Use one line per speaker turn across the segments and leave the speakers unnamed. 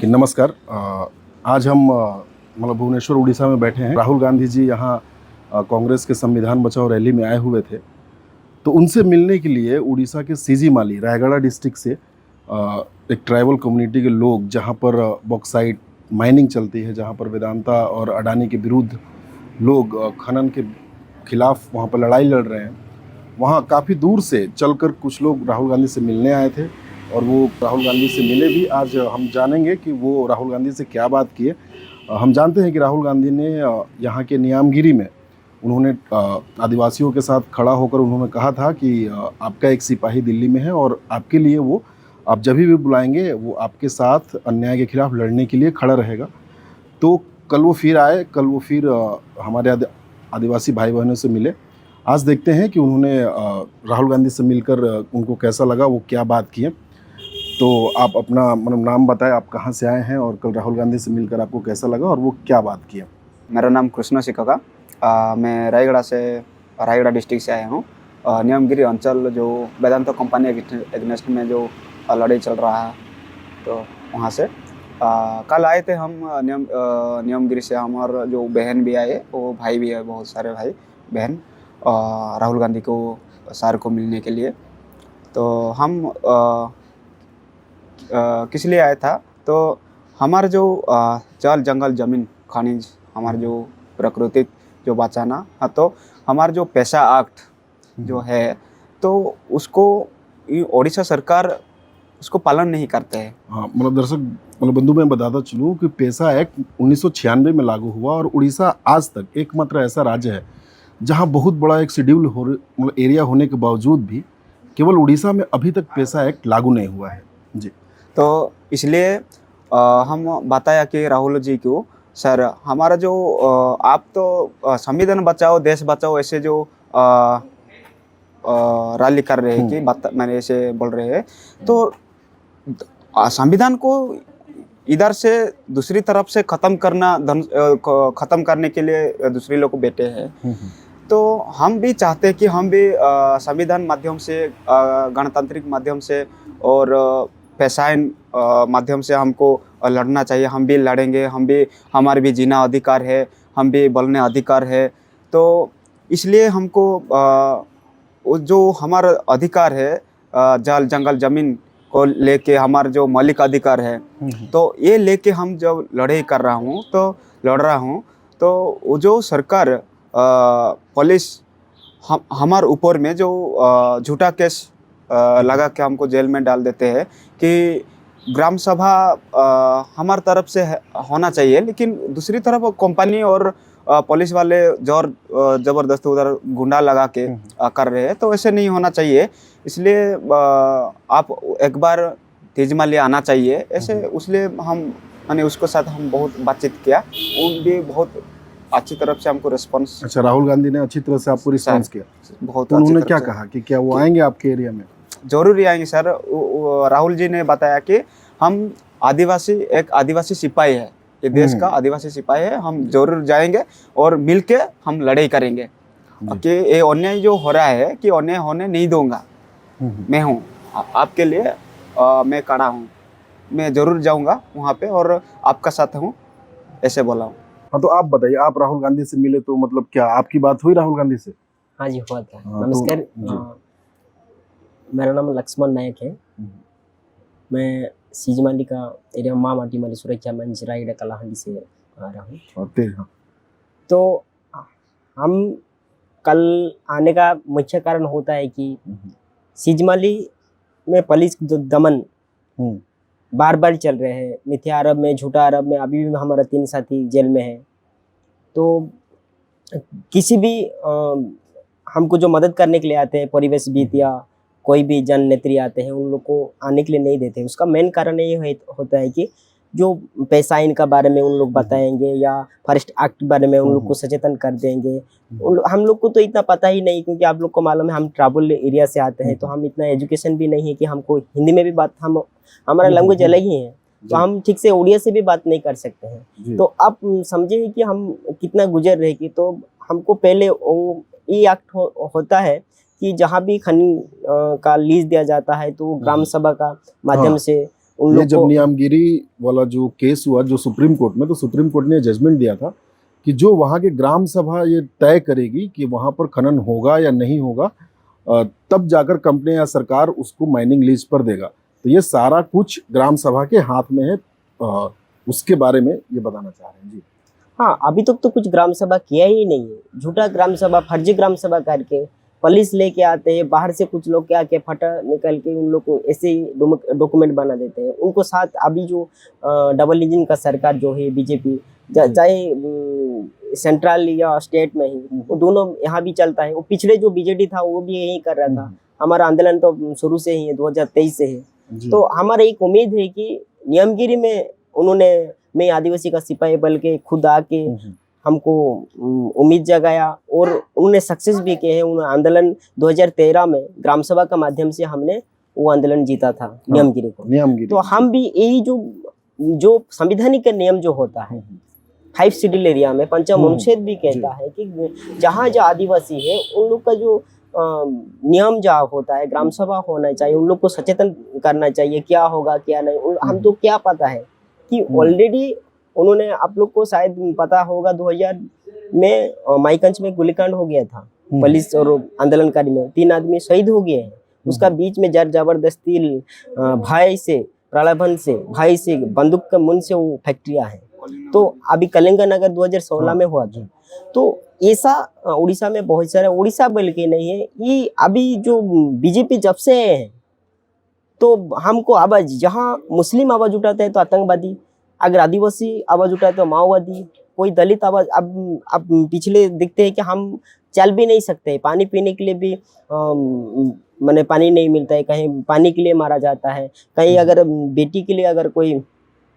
कि नमस्कार। आज हम मतलब भुवनेश्वर उड़ीसा में बैठे हैं। राहुल गांधी जी यहाँ कांग्रेस के संविधान बचाओ रैली में आए हुए थे, तो उनसे मिलने के लिए उड़ीसा के सीजीमाली रायगढ़ डिस्ट्रिक्ट से एक ट्राइबल कम्युनिटी के लोग, जहाँ पर बॉक्साइट माइनिंग चलती है, जहाँ पर वेदांता और अडानी के विरुद्ध लोग खनन के खिलाफ वहाँ पर लड़ाई लड़ रहे हैं, वहाँ काफ़ी दूर से चलकर कुछ लोग राहुल गांधी से मिलने आए थे और वो राहुल गांधी से मिले भी। आज हम जानेंगे कि वो राहुल गांधी से क्या बात किए। हम जानते हैं कि राहुल गांधी ने यहाँ के नियामगिरी में उन्होंने आदिवासियों के साथ खड़ा होकर उन्होंने कहा था कि आपका एक सिपाही दिल्ली में है और आपके लिए वो आप जब भी बुलाएंगे वो आपके साथ अन्याय के खिलाफ लड़ने के लिए खड़ा रहेगा। तो कल वो फिर आए, कल वो फिर हमारे आदिवासी भाई बहनों से मिले। आज देखते हैं कि उन्होंने राहुल गांधी से मिलकर उनको कैसा लगा, वो क्या बात किए। तो आप अपना मतलब नाम बताएं, आप कहाँ से आए हैं और कल राहुल गांधी से मिलकर आपको कैसा लगा और वो क्या बात किया।
मेरा नाम कृष्ण सिकोगा। मैं रायगढ़ डिस्ट्रिक्ट से आया हूँ। नियमगिरी अंचल जो वेदांता कंपनी एग्नेस्ट में जो लड़ाई चल रहा है, तो वहाँ से कल आए थे हम नियमगिरी से। हमारे जो बहन भी आए, वो भाई भी है, बहुत सारे भाई बहन राहुल गांधी को सर को मिलने के लिए। तो हम किस लिए आया था, तो हमारे जो जल जंगल ज़मीन खनिज, हमारे जो प्राकृतिक जो बचाना है, तो हमारा जो पैसा एक्ट जो है, तो उसको ओडिशा सरकार उसको पालन नहीं करते हैं।
हाँ, मतलब दर्शक मतलब बंधु मैं बताता चलूँ कि पैसा एक्ट 1996 में लागू हुआ और उड़ीसा आज तक एकमात्र ऐसा राज्य है जहाँ बहुत बड़ा एक शेड्यूल मतलब एरिया होने के बावजूद भी केवल उड़ीसा में अभी तक पैसा एक्ट लागू नहीं हुआ है जी।
तो इसलिए हम बताया कि राहुल जी को, सर हमारा जो आप तो संविधान बचाओ देश बचाओ ऐसे जो रैली कर रहे हैं कि मैंने ऐसे बोल रहे हैं, तो संविधान को इधर से दूसरी तरफ से ख़त्म करने के लिए दूसरे लोग बैठे हैं। तो हम भी चाहते हैं कि हम भी संविधान माध्यम से, गणतांत्रिक माध्यम से और पैसाइन माध्यम से हमको लड़ना चाहिए। हम भी लड़ेंगे, हम भी, हमारे भी जीना अधिकार है, हम भी बोलने अधिकार है। तो इसलिए हमको जो हमारा अधिकार है जल जंगल ज़मीन को लेके, हमारा जो मौलिक अधिकार है, तो ये लेके हम जब लड़ाई कर रहा हूँ, तो लड़ रहा हूँ, तो वो जो सरकार पुलिस हमारे ऊपर में जो झूठा केस लगा के हमको जेल में डाल देते हैं कि ग्राम सभा हमारी तरफ से होना चाहिए, लेकिन दूसरी तरफ कंपनी और पुलिस वाले जोर ज़बरदस्ती उधर गुंडा लगा के कर रहे हैं। तो ऐसे नहीं होना चाहिए। इसलिए आप एक बार तेजमाली आना चाहिए ऐसे। उसलिए हम माने उसके साथ हम बहुत बातचीत किया, उन भी बहुत अच्छी तरफ से हमको रिस्पांस।
अच्छा, राहुल गांधी ने अच्छी तरह से आपको रिस्पांस किया।
बहुत
तो उन्होंने क्या कहा कि क्या वो आएंगे आपके एरिया में?
जरूर आएंगे सर। राहुल जी ने बताया कि हम एक आदिवासी सिपाही है, ये देश का आदिवासी सिपाही है, हम जरूर जाएंगे और मिलके हम लड़ाई करेंगे कि ये अन्याय जो हो रहा है कि अन्याय होने नहीं दूंगा। मैं हूँ आपके लिए, मैं खड़ा हूँ, मैं जरूर जाऊँगा वहाँ पे और आपका साथ हूँ, ऐसे बोला हूँ।
हाँ, तो आप बताइए, आप राहुल गांधी से मिले तो मतलब क्या आपकी बात हुई राहुल गांधी से?
हाँ जी, हुआ था।
हाँ,
नमस्कार। मेरा नाम लक्ष्मण नायक है। मैं सीजमाली का एरिया माँ माटी माली सुरक्षा मंच रायगढ़ कलाहंडी से आ रहा हूँ। तो हम कल आने का मुख्य कारण होता है कि सीजमाली में पुलिस दमन बार बार चल रहे हैं। मिथ्या आरोप में, झूठा आरोप में अभी भी हमारा 3 साथी जेल में है। तो किसी भी हमको जो मदद करने के लिए आते हैं, परिवेशविद या कोई भी जन नेत्री आते हैं, उन लोग को आने के लिए नहीं देते। उसका मेन कारण ये होता है कि जो पैसा इनका बारे में उन लोग बताएंगे या फॉरेस्ट एक्ट के बारे में उन लोग को सचेतन कर देंगे। हम लोग को तो इतना पता ही नहीं, क्योंकि आप लोग को मालूम है हम ट्राइबल एरिया से आते हैं, तो हम इतना एजुकेशन भी नहीं है कि हमको हिंदी में भी बात, हमारा लैंग्वेज अलग ही है, तो हम ठीक से उड़िया से भी बात नहीं कर सकते हैं। तो आप समझिए कि हम कितना गुजर रहे कि, तो हमको पहले ये एक्ट होता है कि जहाँ भी खनन का लीज दिया जाता है, तो ग्राम सभा का माध्यम से उन
ये
लोग
जब
को
नियामगिरी वाला जो केस हुआ जो सुप्रीम कोर्ट में, तो सुप्रीम कोर्ट ने जजमेंट दिया था कि जो वहाँ के ग्राम सभा ये तय करेगी कि वहाँ पर खनन होगा या नहीं होगा, तब जाकर कंपनी या सरकार उसको माइनिंग लीज पर देगा। तो ये सारा कुछ ग्राम सभा के हाथ में है। उसके बारे में ये बताना चाह रहे हैं जी।
हाँ, अभी तक तो कुछ ग्राम सभा किया ही नहीं है। झूठा ग्राम सभा, फर्जी ग्राम सभा करके पुलिस लेके आते हैं, बाहर से कुछ लोग क्या के फटा निकल के उन लोग को ऐसे ही डॉक्यूमेंट बना देते हैं। उनको साथ अभी जो डबल इंजन का सरकार जो है बीजेपी, चाहे सेंट्रल या स्टेट में ही, वो दोनों यहाँ भी चलता है। वो पिछले जो बीजेडी था वो भी यही कर रहा था। हमारा आंदोलन तो शुरू से ही है, 2023 से है। तो हमारा एक उम्मीद है कि नियमगिरी में उन्होंने मैं आदिवासी का सिपाही बल के खुद आके हमको उम्मीद जगाया और उन्होंने सक्सेस भी किए हैं। उन आंदोलन 2013 में ग्राम सभा का माध्यम से हमने वो आंदोलन जीता था नियमगिरी को।
नियमगिरी
तो हम भी यही जो संविधानिक नियम जो होता है 5 शेड्यूल एरिया में पंचम अनुच्छेद भी कहता है कि जहाँ जहाँ आदिवासी है उन लोग का जो नियम जहाँ होता है, ग्राम सभा होना चाहिए, उन लोग को सचेतन करना चाहिए क्या होगा क्या नहीं। हम तो क्या पता है कि ऑलरेडी उन्होंने, आप लोग को शायद पता होगा 2000 में माईकंज में गोलीकांड हो गया था पुलिस और आंदोलनकारी में, 3 आदमी शहीद हो गए हैं। उसका बीच में जबरदस्ती भाई से प्रलोभन से, भाई से बंदूक के मुन से वो फैक्ट्रियां हैं। तो अभी कलिंगा नगर 2016 में हुआ था। तो ऐसा उड़ीसा में बहुत सारे, उड़ीसा बल्कि नहीं है ये, अभी जो बीजेपी जब से है तो हमको आवाज, जहाँ मुस्लिम आवाज उठाते हैं तो आतंकवादी, अगर आदिवासी आवाज उठाते तो माओवादी, कोई दलित आवाज, अब पिछले दिखते हैं कि हम चल भी नहीं सकते, पानी पीने के लिए भी माने पानी नहीं मिलता है, कहीं पानी के लिए मारा जाता है, कहीं अगर बेटी के लिए अगर कोई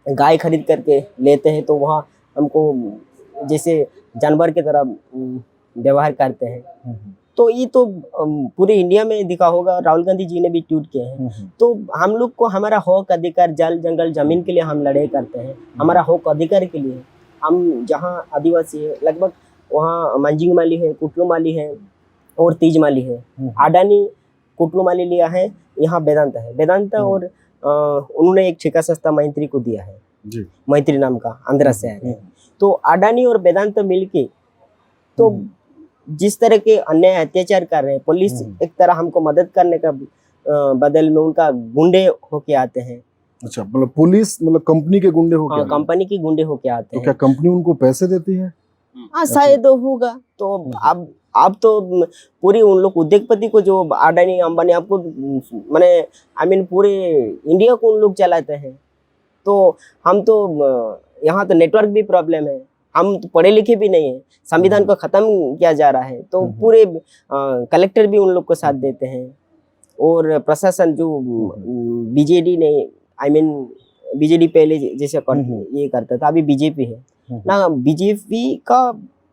गाय खरीद करके लेते हैं तो वहाँ हमको जैसे जानवर की तरह व्यवहार करते हैं। तो ये तो पूरे इंडिया में दिखा होगा, राहुल गांधी जी ने भी ट्वीट किए हैं। तो हम लोग को हमारा हक अधिकार, जल जंगल जमीन के लिए हम लड़ाई करते हैं, हमारा हक अधिकार के लिए। हम जहाँ आदिवासी है लगभग वहाँ मंजिंगमाली है, कुटलुमाली है और तीजमाली है। अडानी कुटलुमाली लिया है, यहाँ वेदांता है, वेदांता और उन्होंने एक ठेका संस्था मैत्री को दिया है जी, मैत्री नाम का, आंध्रा शहर है। तो अडानी और वेदांता मिलके तो जिस तरह के अन्याय अत्याचार कर रहे हैं, पुलिस एक तरह हमको मदद करने का बदल में उनका गुंडे होके आते हैं।
अच्छा, मतलब पुलिस मतलब कंपनी के गुंडे होके?
हाँ, कंपनी के गुंडे होके आते
तो
हैं।
क्या कंपनी उनको पैसे देती है?
हाँ, शायद होगा। तो अब तो पूरी उन लोग उद्योगपति को, जो अडानी अंबानी, आपको माने आई मीन पूरे इंडिया को उन लोग चलाते हैं। तो हम तो यहाँ तो नेटवर्क भी प्रॉब्लम है, हम तो पढ़े लिखे भी नहीं है, संविधान को खत्म किया जा रहा है। तो पूरे कलेक्टर भी उन लोग को साथ देते हैं और प्रशासन जो बीजेडी ने, आई मीन बीजेडी पहले जैसे ये करता था, अभी बीजेपी है ना, बीजेपी का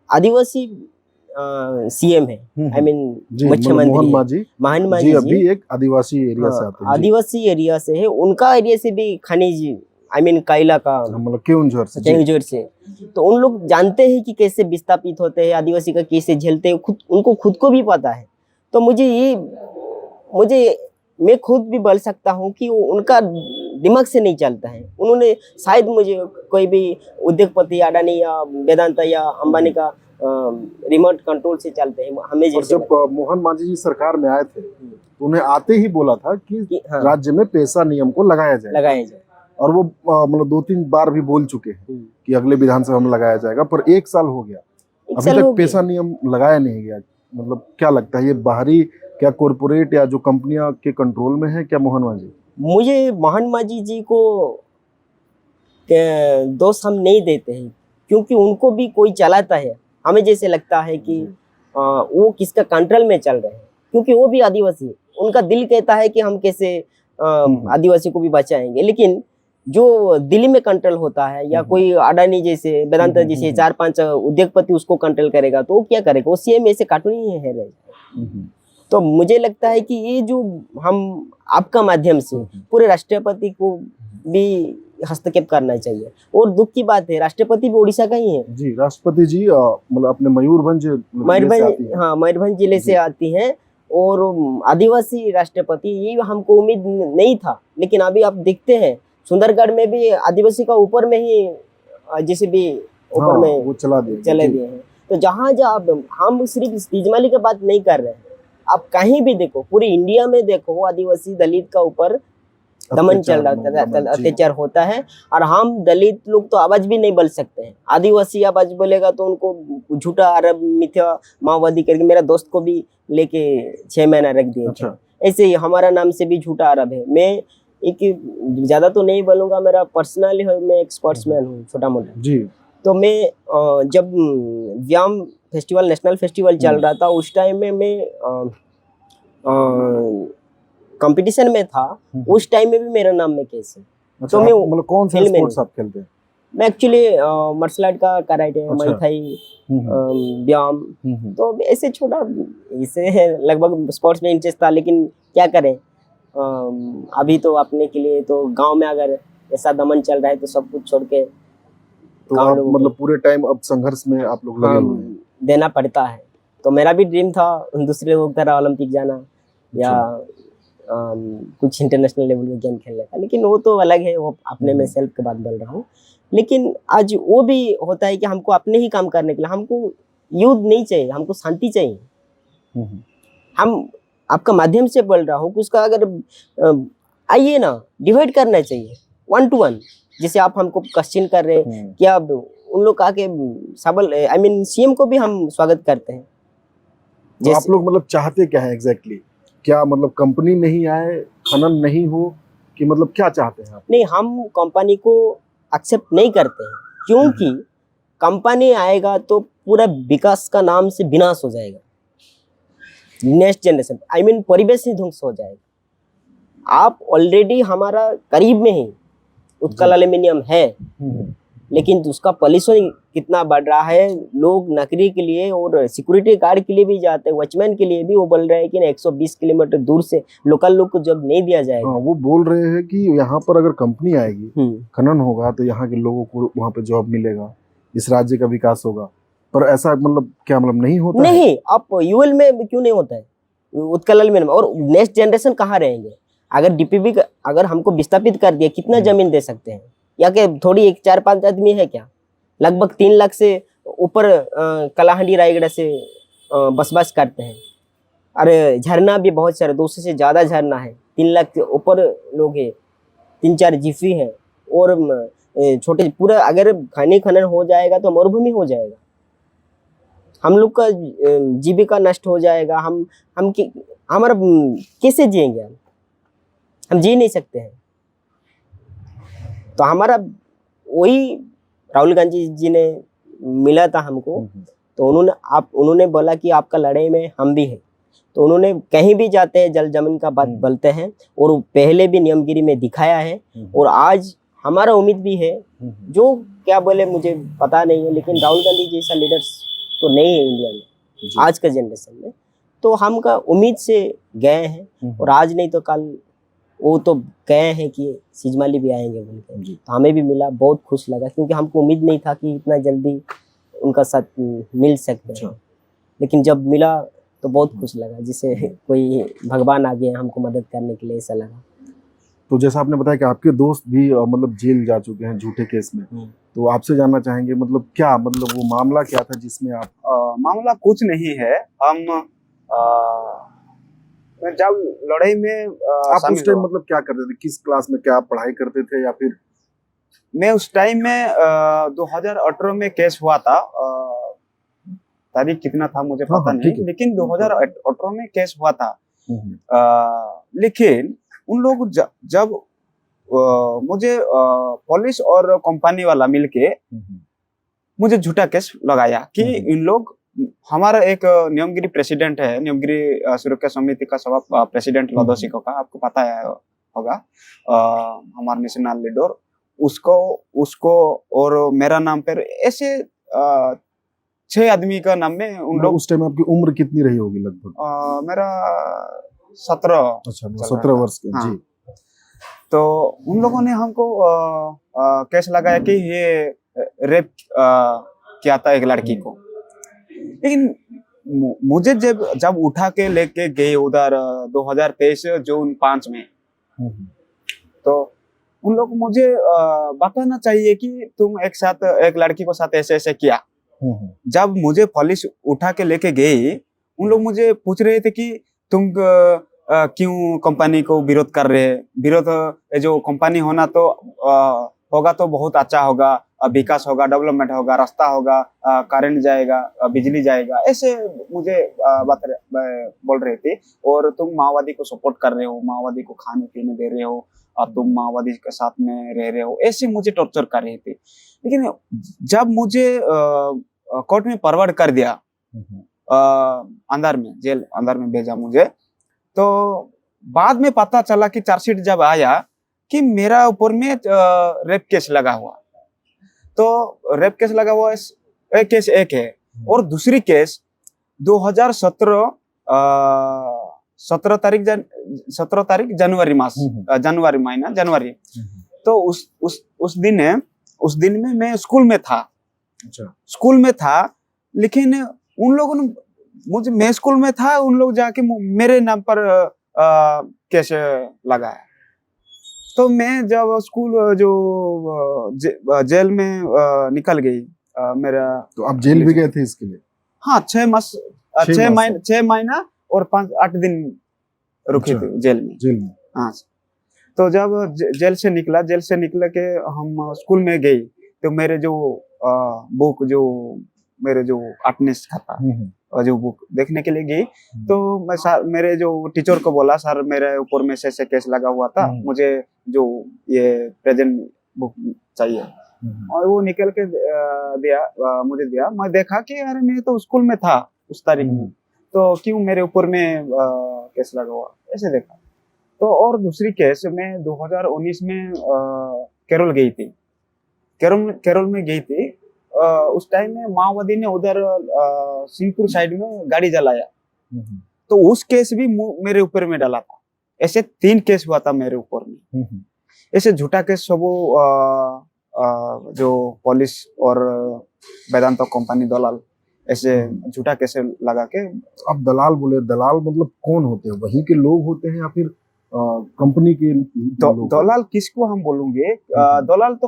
आदिवासी सीएम है, आई मीन मुख्यमंत्री मोहन मांझी
अभी एक आदिवासी एरिया से आते हैं।
आदिवासी एरिया से है, उनका एरिया से भी खनिज, आई मीन कोयला का,
मतलब केवंझर से।
तो उन लोग जानते हैं कि कैसे विस्थापित होते हैं, आदिवासी का कैसे झेलते हैं, उनको खुद को भी पता है। तो मैं खुद भी बोल सकता हूँ कि वो उनका दिमाग से नहीं चलता है। उन्होंने शायद मुझे कोई भी उद्योगपति अडानी या वेदांता या अंबानी का रिमोट कंट्रोल से चलते हैं हमें जैसे।
जब मोहन मांझी जी सरकार में आए थे तो उन्हें आते ही बोला था कि राज्य में पेशा नियम को लगाया जाए। और वो मतलब 2-3 बार भी बोल चुके हैं कि अगले विधानसभा में लगाया जाएगा, पर 1 साल हो गया, अभी तक पेशा नियम लगाया नहीं गया। मतलब क्या लगता है, ये बाहरी क्या कॉर्पोरेट या जो कंपनियां के कंट्रोल में है क्या मोहन मांझी?
मुझे मोहन मांझी जी को दोष हम नहीं देते हैं, क्योंकि उनको भी कोई चलाता है। हमें जैसे लगता है कि वो किसका कंट्रोल में चल रहे हैं, क्योंकि वो भी आदिवासी है। उनका दिल कहता है कि हम कैसे आदिवासी को भी बचाएंगे, लेकिन जो दिल्ली में कंट्रोल होता है या कोई अडानी जैसे, वेदांता जैसे 4-5 उद्योगपति उसको कंट्रोल करेगा तो वो क्या करेगा, वो सीएम ऐसे कार्टून ही है। तो मुझे लगता है कि ये जो हम आपका माध्यम से पूरे राष्ट्रपति को भी हस्तक्षेप करना चाहिए। और दुख की बात है, राष्ट्रपति भी उड़ीसा का ही है जी।
राष्ट्रपति जी मतलब अपने
मयूरभंज जिले से आती हैं और आदिवासी राष्ट्रपति, ये हमको उम्मीद नहीं था। लेकिन अभी आप देखते हैं सुंदरगढ़ में भी आदिवासी का ऊपर में ही जैसे भी ऊपर
हाँ,
में
वो चला दिया
चले
जी।
दिए हैं। तो जहाँ जहाँ हम सिर्फ सीजमाली की बात नहीं कर रहे हैं, आप कहीं भी देखो, पूरी इंडिया में देखो, आदिवासी दलित का ऊपर दमन चल रहा होता है,
दमन, जी।
अत्याचार होता है। और हम दलित लोग तो आवाज भी नहीं बोल सकते हैं। आदिवासी आवाज बोलेगा तो उनको झूठा अरब मिथ्या माओवादी करके, मेरा दोस्त को भी लेके 6 महीना रख दिए थे।
अच्छा।
ऐसे ही हमारा नाम से भी झूठा अरब है। मैं एक ज्यादा तो नहीं बोलूंगा, मेरा पर्सनली है, मैं एक स्पोर्ट्समैन हूँ छोटा मोटा।
जी।
तो मैं जब व्यायाम फेस्टिवल, नेशनल फेस्टिवल चल रहा था, उस टाइम में मैं कंपटीशन में था। उस टाइम में भी मेरा नाम में केस है।
अच्छा,
तो मैं
आप मतलब कौन सा
खेल में
स्पोर्ट्स आप खेलते हैं?
मैं एक्चुअली मार्शल आर्ट का कराटे,
अच्छा।
मुay थाई, व्यायाम,
हम्म।
तो ऐसे छोटा, इसे लगभग स्पोर्ट्स में इंटरेस्ट था। लेकिन क्या करें, अभी तो अपने के लिए तो गांव में अगर ऐसा दमन चल रहा है तो सब कुछ छोड़ के
तो
गाँव
आप
लोगों को
मतलब पूरे टाइम अब संघर्ष में आप लोग लगे हुए हैं।
देना पड़ता है। तो मेरा भी ड्रीम था दूसरे लोग तरह ओलंपिक जाना या कुछ इंटरनेशनल लेवल के गेम खेलने का, लेकिन वो तो अलग है, वो अपने में सेल्फ के बात बोल रहा हूँ। लेकिन आज वो भी होता है कि हमको अपने ही काम करने के लिए, हमको युद्ध नहीं चाहिए, हमको शांति चाहिए। हम आपका माध्यम से बोल रहा हूँ कि उसका अगर आइए ना, डिवाइड करना चाहिए 1 to 1। जैसे आप हमको क्वेश्चन कर रहे हैं, क्या उन लोग आके सबल, आई मीन सीएम को भी हम स्वागत करते हैं।
तो आप लोग मतलब चाहते क्या है एग्जैक्टली? क्या मतलब कंपनी नहीं आए, खनन नहीं हो, कि मतलब क्या चाहते हैं आप?
नहीं, हम कंपनी को एक्सेप्ट नहीं करते हैं, क्योंकि कंपनी आएगा तो पूरा विकास का नाम से विनाश हो जाएगा। नेक्स्ट जनरेशन, आई मीन परिवेश ही ध्वंस हो जाएगा। आप ऑलरेडी हमारा करीब में ही उत्कल एल्यूमिनियम है, लेकिन उसका पॉल्यूशन कितना बढ़ रहा है। लोग नौकरी के लिए और सिक्योरिटी गार्ड के लिए भी जाते हैं, वॉचमैन के लिए भी, वो बोल रहे हैं कि 120 किलोमीटर दूर से लोकल लोग को जब नहीं दिया जाएगा।
हाँ, वो बोल रहे हैं कि यहाँ पर अगर कंपनी आएगी, खनन होगा, तो यहाँ के लोगों को वहाँ पे जॉब मिलेगा, इस राज्य का विकास होगा। पर ऐसा मतलब क्या मतलब नहीं होता
नहीं
है?
आप यूएल में क्यों नहीं होता है, उत्कल एल्यूमिनियम में? और नेक्स्ट जनरेशन कहाँ रहेंगे? अगर डीपीबी अगर हमको विस्थापित कर दिया, कितना जमीन दे सकते हैं? या कि थोड़ी 1-4-5 आदमी है क्या? लगभग 3 लाख से ऊपर कलाहांडी रायगढ़ से बसवास करते हैं। अरे झरना भी बहुत सारे, 200 से ज़्यादा झरना है, 3 लाख के ऊपर लोग हैं, 3-4 जिफी है, और छोटे पूरा अगर खनन हो जाएगा तो मरुभूमि हो जाएगा। हम लोग का जीविका नष्ट हो जाएगा। हमारा कैसे जिएंगे? हम जी नहीं सकते हैं। तो हमारा वही राहुल गांधी जी ने मिला था हमको, तो उन्होंने बोला कि आपका लड़ाई में हम भी हैं। तो उन्होंने कहीं भी जाते हैं जल जमीन का बात बोलते हैं, और पहले भी नियमगिरी में दिखाया है। और आज हमारा उम्मीद भी है, जो क्या बोले मुझे पता नहीं है, लेकिन राहुल गांधी जैसा लीडर्स तो नहीं है इंडिया में आज का जनरेशन में। तो हम का उम्मीद से गए हैं, और आज नहीं तो कल वो तो गए हैं कि सीजमाली भी आएंगे बोलकर। तो हमें भी मिला, बहुत खुश लगा, क्योंकि हमको उम्मीद नहीं था कि इतना जल्दी उनका साथ मिल सकते हैं। लेकिन जब मिला तो बहुत खुश लगा, जिसे कोई भगवान आ गया हमको मदद करने के लिए, ऐसा लगा।
तो जैसा आपने बताया कि आपके दोस्त भी मतलब जेल जा चुके हैं झूठे केस में, तो आपसे जानना चाहेंगे मतलब क्या, मतलब वो मामला क्या था जिसमें आप?
मामला कुछ नहीं है। हम मैं जब लड़ाई में
आप उस टाइम मतलब क्या करते थे, किस क्लास में, क्या पढ़ाई करते थे, या फिर?
मैं उस टाइम में 2018 में केस हुआ था। तारीख कितना था मुझे पता नहीं, लेकिन 2018 में केस हुआ था। लेकिन उन लोग जब मुझे पुलिस और कंपनी वाला मिलके मुझे झूठा केस लगाया कि इन लोग, हमारा एक नियमगिरी प्रेसिडेंट है, नियमगिरी सुरक्षा समिति का सभा प्रेसिडेंट लदोसिको का, आपको पता है होगा, हमारा नेशनल लीडर, उसको और मेरा नाम पर ऐसे 6 आदमी का नाम में उन लोग।
उस टाइम आपकी उम्र कितनी रही होगी लगभग?
मेरा 17।
अच्छा, 17 वर्ष के।
हाँ।
जी।
तो उन लोगों ने हमको केस लगाया कि ये रेप किया था एक लड़की को। लेकिन मुझे जब उठा के लेके गए उधर 2023 जून 5 में, तो उन लोग मुझे बताना चाहिए कि तुम एक साथ एक लड़की को साथ ऐसे ऐसे किया। जब मुझे पुलिस उठा के लेके गई, उन लोग मुझे पूछ रहे थे कि तुम क्यों कंपनी को विरोध कर रहे हैं। विरोध जो कंपनी होना तो होगा तो बहुत अच्छा होगा, विकास होगा, डेवलपमेंट होगा, रास्ता होगा, करंट जाएगा, बिजली जाएगा, ऐसे मुझे बोल रहे थे। और तुम माओवादी को सपोर्ट कर रहे हो, माओवादी को खाने पीने दे रहे हो, अब तुम माओवादी के साथ में रह रहे हो, ऐसे मुझे टॉर्चर कर रहे थे। लेकिन जब मुझे कोर्ट में फॉरवर्ड कर दिया, अंदर में जेल अंदर में भेजा मुझे, तो बाद में पता चला कि चार्जशीट जब आया कि मेरा ऊपर में रेप केस लगा हुआ। तो रेप केस लगा हुआ एक केस एक है, और दूसरी केस 2017 17 तारीख जनवरी मास, जनवरी महीना, जनवरी। तो उस दिन में मैं स्कूल में था।
अच्छा। स्कूल
में था, लेकिन उन लोगों ने मुझे, मैं स्कूल में था, उन लोग जाके मेरे नाम पर केस लगाया। तो मैं जब स्कूल जो जेल में निकल गई मेरा।
तो आप जेल भी गए थे इसके लिए?
हाँ, 6 महीना और 5-8 दिन रुके थे जेल में। हाँ, तो जब जेल से निकला के हम स्कूल में गई, तो मेरे जो बुक जो मेरे जो अटेंडेंस खाता जो बुक देखने के लिए गई, तो मैं मेरे जो टीचर को बोला, सर मेरे ऊपर में से केस लगा हुआ था, मुझे जो ये प्रेजेंट बुक चाहिए। और वो निकल के मुझे दिया। मैं देखा कि अरे मैं तो स्कूल में था उस तारीख में, तो क्यों मेरे ऊपर में केस लगा हुआ, ऐसे देखा। तो और दूसरी केस में 2019 में केरल गई थी, केरल में गई थी। उस टाइम में माओवादी ने उधर सिंहपुर साइड में गाड़ी जलाया, तो उस केस भी मेरे ऊपर में डाला था। ऐसे 3 केस हुआ था मेरे ऊपर में। ऐसे झूठा केस सब जो पुलिस और वेदांता कंपनी दलाल ऐसे झूठा केस लगा के।
अब दलाल बोले, दलाल मतलब कौन होते हैं? वहीं के लोग होते हैं या फिर कंपनी के
दलाल किसको हम बोलेंगे? दलाल तो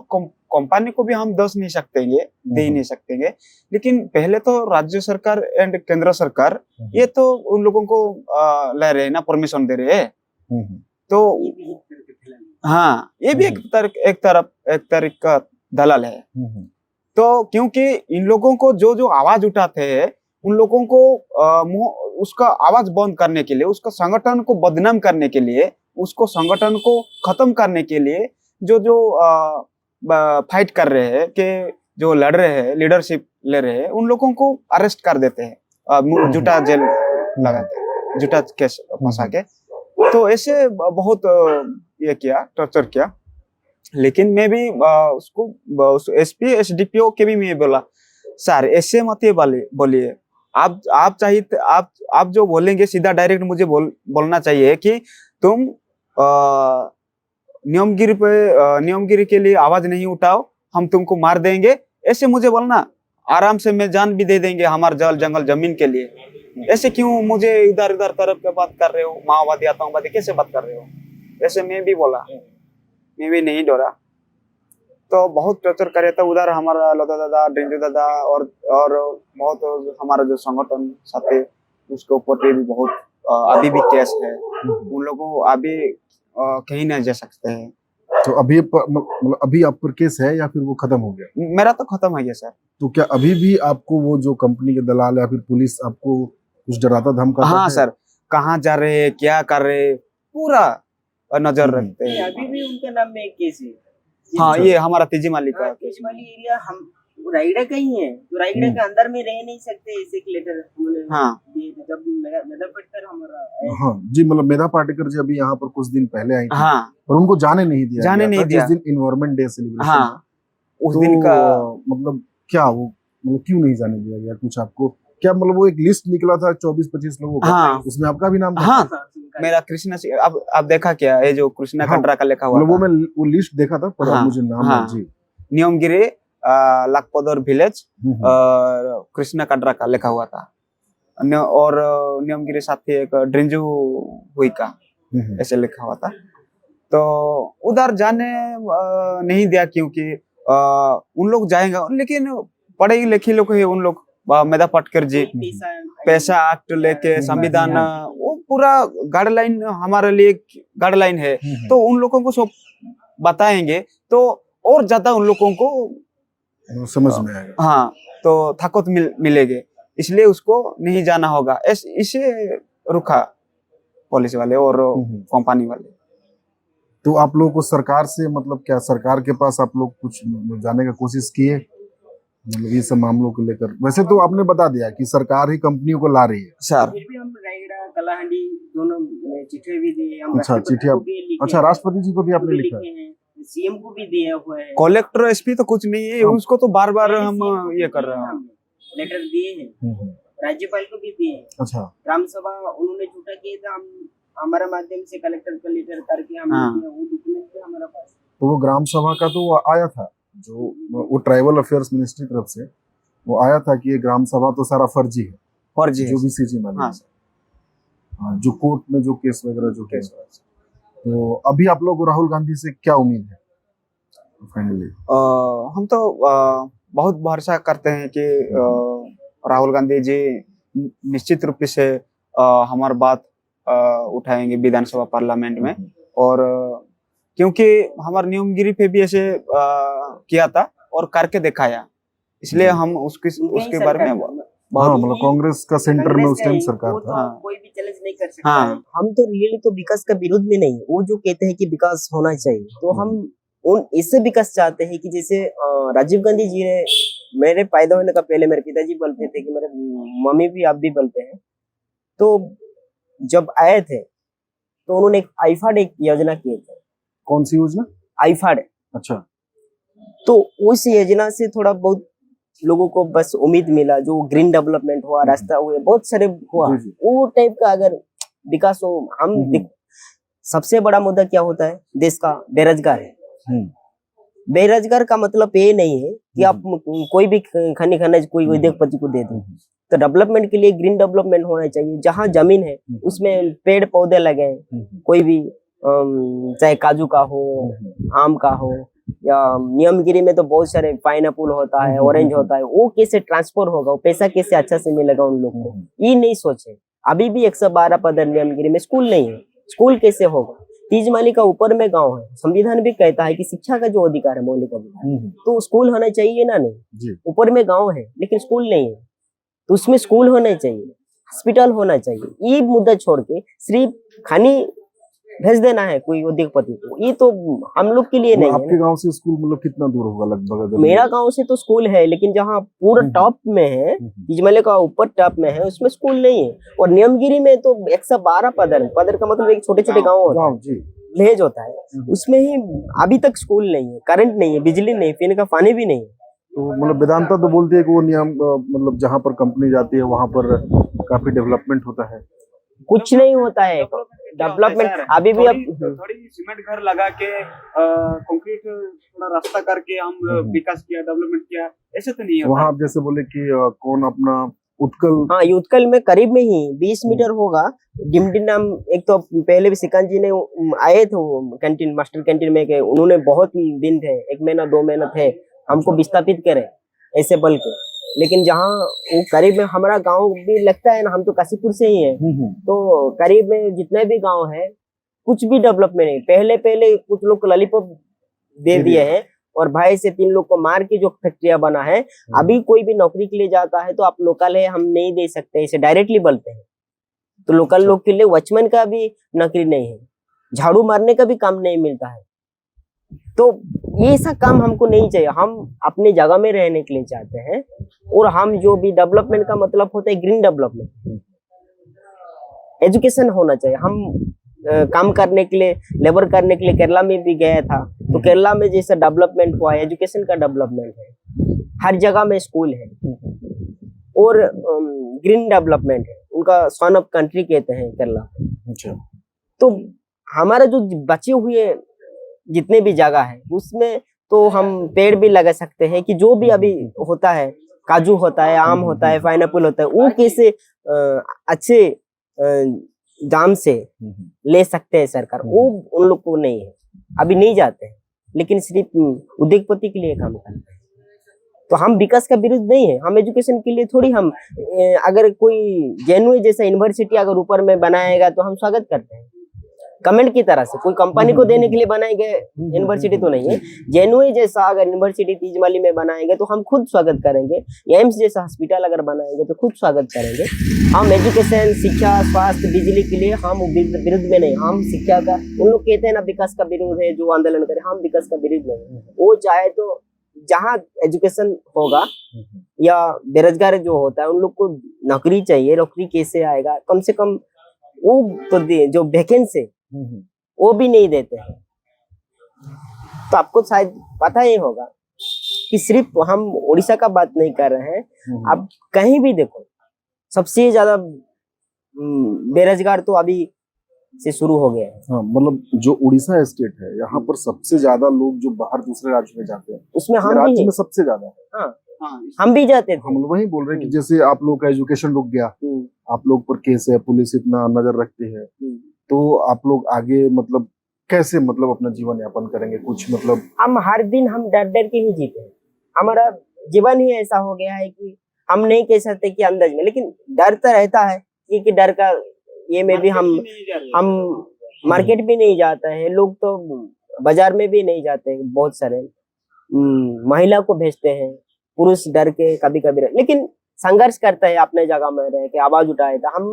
कंपनी को भी हम दोष नहीं सकतेंगे, दे ही नहीं सकतेंगे। लेकिन पहले तो राज्य सरकार एंड केंद्र सरकार ये तो उन लोगों को ले रहे हैं ना, परमिशन दे रहे हैं। तो हाँ, ये भी एक तरह का दलाल है। तो क्योंकि इन लोगों को जो आवाज उठाते हैं, उन लोगों को उसका आवाज बंद करने के लिए, उसका संगठन को बदनाम करने के लिए, उसको संगठन को खत्म करने के लिए जो फाइट कर रहे हैं, कि जो लड़ रहे हैं, लीडरशिप ले रहे हैं, उन लोगों को अरेस्ट कर देते हैं, झूठा जेल लगाते हैं, झूठा केस फंसा के। तो ऐसे बहुत ये किया, टॉर्चर किया। लेकिन मैं भी उसको एसपी एसडीपीओ के भी मैं बोला, सर ऐसे मत बोलिए, आप चाहिए आप जो बोलेंगे सीधा डायरेक्ट मुझे बोलना चाहिए कि तुम नियमगिरी के लिए आवाज नहीं उठाओ, हम तुमको मार देंगे, ऐसे मुझे बोलना। आराम से मैं जान भी दे देंगे हमारे जल जंगल जमीन के लिए। ऐसे क्यों मुझे इधर उधर तरफ के बात कर रहे हो, माओवादी आतंकवादी कैसे बात कर रहे हो? ऐसे मैं भी बोला, मैं भी नहीं डरा। तो बहुत टॉर्चर करे था उधर हमारा लोधा दादा, ड्रिंजू दादा और बहुत हमारा जो संगठन साथी, उसके ऊपर भी बहुत अभी भी केस है। उन लोगों को अभी कहीं नहीं जा सकते हैं।
तो अभी मतलब अभी आप पर केस है या फिर वो खत्म हो गया?
मेरा तो खत्म हो गया सर।
तो क्या अभी भी आपको वो जो कंपनी के दलाल या फिर पुलिस आपको कुछ डराता धमकाता है?
हाँ सर, कहाँ जा रहे हैं, क्या कर रहे हैं, पूरा नजर रखते हैं।
अभी भी उनके नाम में एक केस है।
हाँ, ये हमारा तेजी माली का केस।
तेजी माली एरिया हम रायगढ़ का ही है, तो रायगढ़ के अंदर में रह नहीं सकते, ऐसे एक लेटर जब मेधा पाटेकर हमारा।
हाँ जी, मतलब मेधा पाटेकर जी अभी यहाँ पर कुछ दिन पहले आई थी।
हाँ,
और उनको जाने नहीं दिया
जिस
दिन इन्वायरमेंट डे सेलिब्रेशन।
हाँ, उस दिन का
मतलब क्या वो मतलब क्यों नहीं जाने दिया गया? कुछ आपको क्या मतलब वो एक लिस्ट निकला था 24-25 लोगों का,
हाँ,
उसमें आपका भी नाम था?
हाँ, मेरा कृष्णा सिंह। अब आप देखा क्या है जो कृष्णा कंड्रा का लिखा हुआ
था? वो मैं वो लिस्ट देखा था, पर मुझे नाम जी।
नियमगिरी लाखपदर विलेज कृष्णा कंड्रा का लिखा हुआ था, और नियमगिरी साथी एक ड्रिंजू हुई का ऐसे लिखा हुआ था। तो उधर जाने नहीं दिया, क्योंकि उन लोग जाएंगे, लेकिन पढ़े लिखे लोग है उन लोग, मेधा पाटकर जी पैसा एक्ट लेके संविधान, वो पूरा गाइडलाइन हमारे लिए गाइडलाइन है, तो उन लोगों को सब बताएंगे तो और ज्यादा उन लोगों को
समझ में आएगा।
हाँ, तो ताकत मिलेगी, इसलिए उसको नहीं जाना होगा, इसे रुका पुलिस वाले और कंपनी वाले।
तो आप लोगों को सरकार से मतलब क्या, सरकार के पास आप लोग कुछ जाने का कोशिश किए, मतलब ये सब मामलों को लेकर? वैसे तो आपने बता दिया कि सरकार ही कंपनियों को ला रही है
सर।
फिर भी हम रायगढ़ कलाहांडी दोनों में चिट्ठी भी दिए, हम
अच्छा,
राष्ट्रपति
चिट्ठियां-
को भी लिखे
अच्छा,
हैं,
राष्ट्रपति जी को भी आपने
भी
लिखा?
लिखे हैं, सीएम को भी दिया हुआ है,
कलेक्टर एसपी तो कुछ नहीं है, उसको तो बार बार हम
CM को भी
ये कर
दिए
रहे हैं।
हमने, लेटर दिए हैं, राज्यपाल को भी दिए हैं।
अच्छा,
ग्राम सभा उन्होंने झूठा किया था, हम हमारा माध्यम से कलेक्टर को लेटर करके हम
हाँ।
वो डॉक्यूमेंट है हमारे पास।
तो वो ग्राम सभा का तो वो आया था, जो वो ट्राइबल अफेयर्स मिनिस्ट्री तरफ से वो आया था कि ये ग्राम सभा तो सारा फर्जी है,
फर्जी
जो भी सीजी मानी।
हाँ।
हाँ, जो कोर्ट में जो केस वगैरह जो केस। तो अभी आप लोग को राहुल गांधी से क्या उम्मीद है फाइनली?
हम तो बहुत भरोसा करते हैं कि राहुल गांधी जी निश्चित रूप से हमारी बात उठाएंगे विधानसभा पार्लियामेंट में, और क्योंकि हमारे नियमगिरी पे भी ऐसे किया था और करके दिखाया, इसलिए हम उसके बारे में
हाँ, मतलब कांग्रेस का सेंटर में उस टाइम सरकार
वो
था।
तो
हाँ।
कोई भी चैलेंज नहीं कर सकता
हाँ।
है। हम तो रियली तो विकास का विरोध में नहीं, वो जो कहते हैं कि विकास होना चाहिए, तो हम उन इससे विकास चाहते हैं कि जैसे राजीव गांधी जी ने, मेरे पैदा होने का पहले मेरे पिताजी बोलते थे कि मेरे मम्मी भी आप भी बोलते हैं, तो जब आए थे तो उन्होंने एक आईफाड एक योजना किए थे।
कौन सी योजना?
आईफाड।
अच्छा,
तो उस योजना से थोड़ा बहुत लोगों को बस उम्मीद मिला, जो ग्रीन डेवलपमेंट हुआ, रास्ता हुए, बहुत सारे हुआ,
जी, जी।
वो टाइप का अगर विकास हो। हम सबसे बड़ा मुद्दा क्या होता है देश का? बेरोजगार है। बेरोजगार का मतलब ये नहीं है कि आप कोई भी खनी खनिज कोई उद्योगपति को दे दें। तो डेवलपमेंट के लिए ग्रीन डेवलपमेंट होना चाहिए, जहाँ जमीन है उसमें पेड़ पौधे लगे, कोई भी चाहे काजू का हो, आम का हो, या नियमगिरी में तो बहुत सारे पाइनएप्पल होता है, ऑरेंज होता है, वो कैसे ट्रांसफर होगा, वो पैसा कैसे अच्छा से मिलेगा उन लोग को, ये नहीं सोचे। अभी भी 112 पदर नियमगिरी में स्कूल नहीं है, स्कूल कैसे होगा? तीजमाली का ऊपर में गांव है, संविधान भी कहता है कि शिक्षा का जो अधिकार है मौलिक अधिकार, तो स्कूल होना चाहिए ना? नहीं, ऊपर में गांव है लेकिन स्कूल नहीं है, तो उसमें स्कूल होना चाहिए, हॉस्पिटल होना चाहिए। ये मुद्दा छोड़ के सिर्फ खानी भेज देना है कोई उद्योगपति को, ये तो हम लोग के लिए नहीं है।
आपके गांव से स्कूल मतलब कितना दूर होगा लगभग?
मेरा गांव से तो स्कूल है, लेकिन जहाँ पूरा टॉप में है, तीजमले का ऊपर टॉप में है, उसमें स्कूल नहीं है। और नियमगिरी में तो 112 पदर का मतलब एक छोटे छोटे गाँव होता है, विलेज होता है, उसमें ही अभी तक स्कूल नहीं है, करंट नहीं है, बिजली नहीं, पीने का पानी भी नहीं है।
तो मतलब वेदांता तो बोलती है कि वो नियम मतलब जहाँ पर कंपनी जाती है वहाँ पर काफी डेवलपमेंट होता है।
कुछ नहीं होता है डेवलपमेंट अभी भी। अब
थोड़ी सीमेंट घर लगा के कंक्रीट थोड़ा रास्ता करके हम विकास किया, डेवलपमेंट किया, ऐसे तो नहीं है।
वहाँ आप जैसे बोले कि कौन अपना उत्कल,
हाँ, उत्कल में करीब में ही 20 मीटर होगा डिमडी नाम। एक तो पहले भी सिकांत जी ने आए थे कैंटीन, मास्टर कैंटीन में के, उन्होंने बहुत दिन थे, 1 महीना 2 महीना थे, हमको विस्थापित करे ऐसे बल के। लेकिन जहाँ वो करीब में हमारा गांव भी लगता है ना, हम तो काशीपुर से ही है, तो करीब में जितने भी गांव है कुछ भी डेवलपमेंट नहीं। पहले कुछ लोग को लॉलीपॉप दे दिए हैं, और भाई से 3 लोग को मार के जो फैक्ट्रिया बना है। अभी कोई भी नौकरी के लिए जाता है तो आप लोकल है, हम नहीं दे सकते, इसे डायरेक्टली बोलते हैं। तो लोकल लोग के लिए वॉचमैन का भी नौकरी नहीं है, झाड़ू मारने का भी काम नहीं मिलता है। तो ये सब काम हमको नहीं चाहिए, हम अपने जगह में रहने के लिए चाहते हैं। और हम जो भी डेवलपमेंट का मतलब होता है ग्रीन डेवलपमेंट, एजुकेशन होना चाहिए। हम काम करने के लिए, लेबर करने के लिए केरला में भी गया था, तो केरला में जैसा डेवलपमेंट हुआ है, एजुकेशन का डेवलपमेंट है, हर जगह में स्कूल है, और ग्रीन डेवलपमेंट है। उनका सन ऑफ कंट्री कहते हैं केरला।
अच्छा,
तो हमारा जो बचे हुए जितने भी जगह है उसमें तो हम पेड़ भी लगा सकते हैं, कि जो भी अभी होता है, काजू होता है, आम होता है, पाइनएप्पल होता है, वो कैसे अच्छे दाम से ले सकते हैं सरकार, वो उन लोग को नहीं है। अभी नहीं जाते हैं, लेकिन सिर्फ उद्योगपति के लिए काम करते हैं। तो हम विकास का विरुद्ध नहीं है, हम एजुकेशन के लिए थोड़ी हम अगर कोई जेएनयू जैसा यूनिवर्सिटी अगर ऊपर में बनाएगा तो हम स्वागत करते हैं, कमेंट की तरह से। कोई कंपनी को देने के लिए बनाए गए यूनिवर्सिटी तो नहीं है। जेएनयू जैसा अगर यूनिवर्सिटी तीजमाली में बनाएंगे तो हम खुद स्वागत करेंगे। एम्स जैसा हॉस्पिटल अगर बनाएंगे तो खुद स्वागत करेंगे। हम एजुकेशन, शिक्षा, स्वास्थ्य, बिजली के लिए हम विरुद्ध में नहीं। हम शिक्षा का, उन लोग कहते हैं ना विकास का विरोध है जो आंदोलन करे, हम विकास का विरोध नहीं। वो चाहे तो जहाँ एजुकेशन होगा या बेरोजगार जो होता है उन लोग को नौकरी चाहिए, नौकरी कैसे आएगा, कम से कम वो तो दे, जो वैकेंसी वो भी नहीं देते हैं। तो आपको शायद पता ही होगा कि सिर्फ हम उड़ीसा का बात नहीं कर रहे हैं, आप कहीं भी देखो सबसे ज्यादा बेरोजगार तो अभी से शुरू हो गया है।
हाँ, मतलब जो उड़ीसा स्टेट है यहाँ पर सबसे ज्यादा लोग जो बाहर दूसरे राज्य में जाते हैं,
उसमें हम भी
राज्य
हैं।
में सबसे ज्यादा है।
हाँ, हम भी जाते थे।
हम लोग वही बोल रहे हैं कि जैसे आप लोग का एजुकेशन रुक गया, आप लोग पर केस है, पुलिस इतना नजर रखती है, तो आप लोग आगे मतलब कैसे मतलब अपना जीवन यापन करेंगे? कुछ मतलब
हम हर दिन हम डर डर के ही जीते हैं। हमारा जीवन ही ऐसा हो गया है कि हम नहीं कह सकते कि अंदाज में, लेकिन डर तो रहता है कि डर का ये में भी हम मार्केट भी नहीं जाता है, लोग तो बाजार में भी नहीं जाते, बहुत सारे महिला को भेजते हैं, पुरुष डर के कभी कभी, लेकिन संघर्ष करता है अपने जगह में रह के, आवाज उठाए था। हम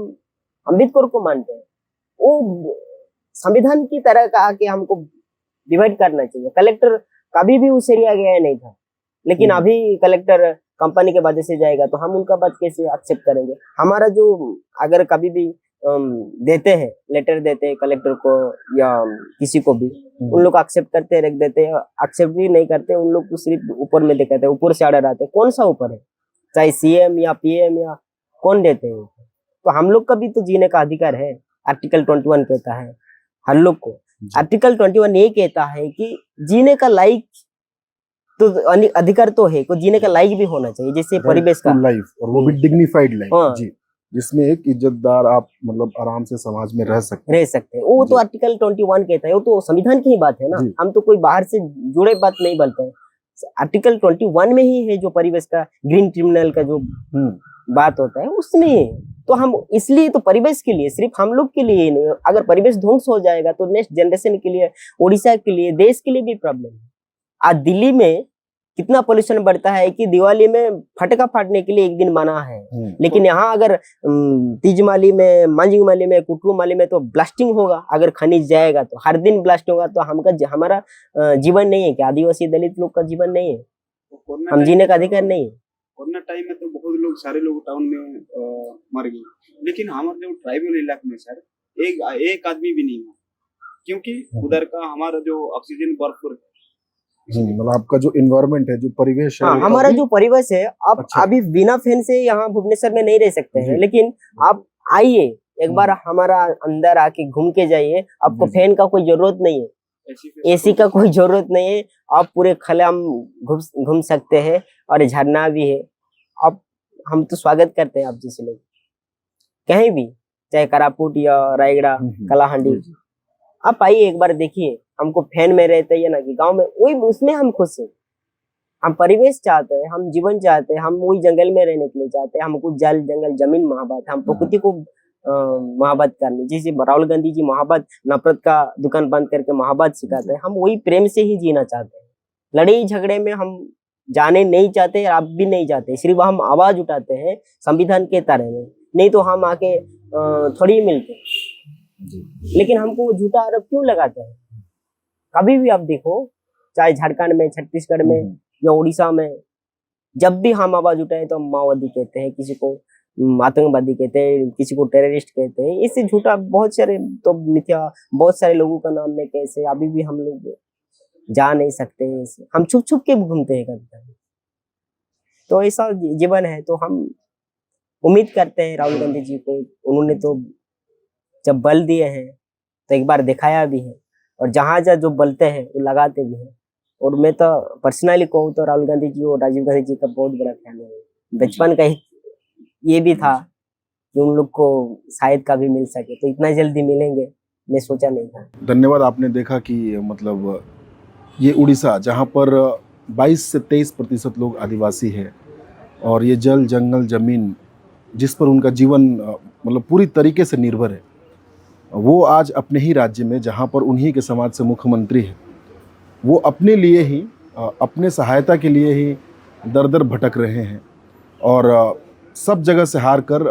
अम्बेडकर को मानते हैं, वो संविधान की तरह कहा कि हमको डिवाइड करना चाहिए। कलेक्टर कभी भी उस एरिया गया नहीं था, लेकिन अभी कलेक्टर कंपनी के वजह से जाएगा तो हम उनका बात कैसे एक्सेप्ट करेंगे? हमारा जो अगर कभी भी देते हैं, लेटर देते हैं कलेक्टर को या किसी को भी, उन लोग एक्सेप्ट करते हैं, रख देते हैं। एक्सेप्ट भी नहीं करते, उन लोग को सिर्फ ऊपर में दिखाते हैं, ऊपर से ऑर्डर आते हैं। कौन सा ऊपर है? चाहे सीएम या पीएम या कौन देते हैं? तो हम लोग का भी तो जीने का अधिकार है। आर्टिकल 21 कहता है हर लोग को। आर्टिकल 21 ये कहता है कि जीने का लायक तो अधिकार तो है, को जीने का लायक भी होना चाहिए, जैसे परिवेश का
लाइफ, और वो भी डिग्निफाइड लाइफ।
हाँ।
जी, जिसमें एक इज्जतदार आप मतलब आराम से समाज में रह सकते
हैं। वो तो आर्टिकल 21 कहता है, वो तो संविधान की ही बात है ना। हम तो कोई बाहर से जुड़े बात नहीं बोलते हैं। आर्टिकल 21 में ही है जो परिवेश का, ग्रीन ट्रिब्यूनल का जो बात होता है उसमें है। तो हम इसलिए तो परिवेश के लिए, सिर्फ हम लोग के लिए नहीं, अगर परिवेश ध्वंस हो जाएगा तो नेक्स्ट जनरेशन के लिए, उड़ीसा के लिए, देश के लिए भी प्रॉब्लम है। आज दिल्ली में कितना पोल्यूशन बढ़ता है कि दिवाली में फटका फाड़ने के लिए एक दिन मना है, लेकिन यहाँ अगर तीजमाली में, मांझीमाली में, कुटरुमाली में तो ब्लास्टिंग होगा। अगर खनिज जाएगा तो हर दिन ब्लास्ट होगा। तो हमारा जीवन नहीं है कि आदिवासी दलित लोग का जीवन नहीं है, हम जीने का अधिकार नहीं है।
कोरोना टाइम में तो बहुत लोग, सारे लोग टाउन में मर गए, लेकिन हमारे जो ट्राइबल इलाके में सर एक आदमी भी नहीं है, क्योंकि उधर का हमारा जो ऑक्सीजन भरपूर है।
मतलब आपका जो एनवायरनमेंट है, जो परिवेश है,
हमारा जो परिवेश है, आप अभी बिना फैन से यहाँ भुवनेश्वर में नहीं रह सकते हैं, लेकिन आप आइए एक बार हमारा अंदर आके घूम के जाइए। आपको फैन का कोई जरूरत नहीं है, एसी का कोई जरूरत नहीं है। आप पूरे खुलेआम घूम सकते हैं, और झरना भी है। आप, हम तो स्वागत करते हैं आप जैसे लोग कहीं भी, चाहे करापुट या रायगढ़, कलाहांडी, आप आइए एक बार देखिए। हमको फैन में रहते हैं ना कि गांव में, वही उसमें हम खुश हैं। हम परिवेश चाहते हैं, हम जीवन चाहते हैं, हम वही जंगल में रहने के लिए चाहते हैं। हमको जल, जंगल, जमीन मोहब्बत, हम प्रकृति को मोहब्बत करनी। जैसे राहुल गांधी जी मोहब्बत, नफरत का दुकान बंद करके मोहब्बत सिखाते हैं, हम वही प्रेम से ही जीना चाहते हैं। लड़ाई झगड़े में हम जाने नहीं चाहते, आप भी नहीं चाहते। सिर्फ हम आवाज उठाते हैं संविधान के तरह में, नहीं तो हम आके थोड़ी मिलते। लेकिन हमको वो झूठा आरोप क्यों लगाते हैं? कभी भी आप देखो, चाहे झारखंड में, छत्तीसगढ़ में या उड़ीसा में, जब भी हम आवाज उठाए तो हम माओवादी कहते हैं, किसी को आतंकवादी कहते हैं, किसी को टेररिस्ट कहते हैं। इससे झूठा बहुत सारे तो मिथ्या, बहुत सारे लोगों का नाम में कैसे अभी भी हम लोग जा नहीं सकते हैं। हम छुप छुप के घूमते हैं कभी। तो ऐसा जीवन है। तो हम उम्मीद करते हैं राहुल गांधी जी को, उन्होंने तो जब बल दिए हैं तो एक बार दिखाया भी है, और जहां जहां जो बोलते हैं वो लगाते भी हैं। और मैं तो पर्सनली कहूँ तो राहुल गांधी जी और राजीव गांधी जी का बहुत बड़ा फैन है। बचपन का ही ये भी था कि उन लोग को शायद कभी मिल सके, तो इतना जल्दी मिलेंगे मैं सोचा नहीं था।
धन्यवाद। आपने देखा कि मतलब ये उड़ीसा जहाँ पर 22 से 23% लोग आदिवासी हैं और ये जल जंगल ज़मीन जिस पर उनका जीवन मतलब पूरी तरीके से निर्भर है, वो आज अपने ही राज्य में जहाँ पर उन्हीं के समाज से मुख्यमंत्री है, वो अपने लिए ही अपने सहायता के लिए ही दर दर भटक रहे हैं और सब जगह से हार कर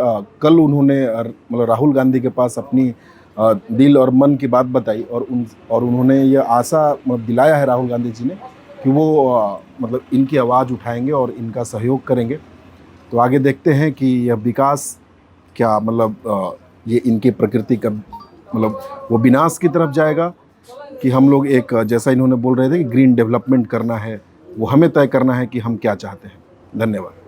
कल उन्होंने मतलब राहुल गांधी के पास अपनी दिल और मन की बात बताई और उन्होंने ये आशा मतलब दिलाया है राहुल गांधी जी ने कि वो मतलब इनकी आवाज़ उठाएंगे और इनका सहयोग करेंगे। तो आगे देखते हैं कि यह विकास क्या मतलब ये इनकी प्रकृति का मतलब वो विनाश की तरफ जाएगा कि हम लोग एक जैसा इन्होंने बोल रहे थे कि ग्रीन डेवलपमेंट करना है, वो हमें तय करना है कि हम क्या चाहते हैं। धन्यवाद।